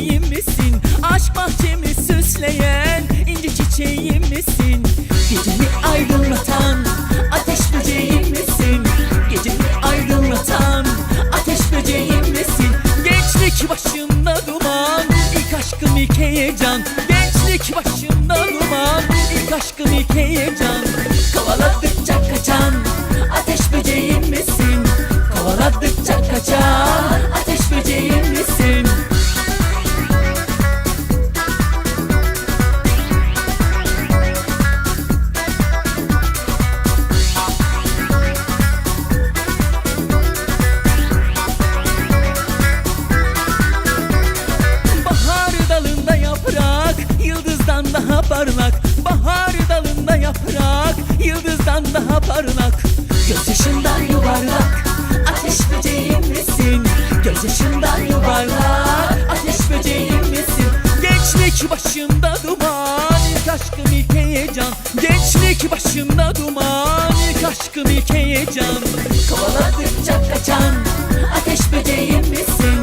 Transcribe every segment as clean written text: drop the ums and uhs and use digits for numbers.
böceğim misin? Aşk bahçemi süsleyen inci çiçeğim misin? Gecemi aydınlatan ateş böceğim misin? Gecemi aydınlatan ateş böceğim misin? Gençlik başımda duman, ilk aşkım ilk heyecan. Gençlik başımda duman, ilk aşkım ilk heyecan. Kovaladıkça kaçan ateş böceğim misin? Kovaladıkça kaçan ateş böceğim misin? Bahar dalında yaprak, yıldızdan daha parlak. Bahar dalında yaprak, yıldızdan daha parlak. Gözyaşından yuvarlak ateş böceğim misin? Gözyaşından yuvarlak ateş böceğim misin? Gençlik başımda duman, ilk aşkım ilk heyecan. Gençlik başımda duman, ilk aşkım ilk heyecan. Kovaladıkça kaçan ateş böceğim misin?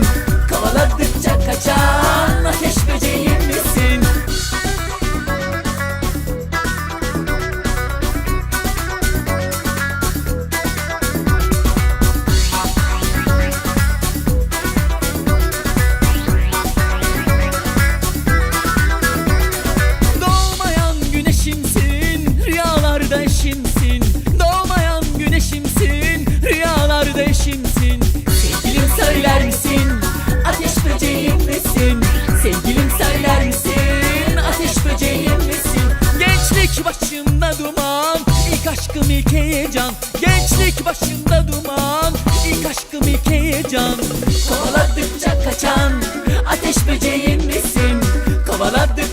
Kovaladıkça kaçan ateş böceğim misin? Doğmayan güneşimsin, rüyalarda eşimsin. Doğmayan güneşimsin, rüyalarda eşimsin. Sevgilim söyler misin? Ateş böceğim misin? Sevgilim söyler misin? Ateş böceğim misin? Gençlik başımda duman, ilk aşkım ilk heyecan. Gençlik başımda duman, ilk aşkım ilk heyecan. Kovaladıkça kaçan ateş böceğim misin? Kovaladıkça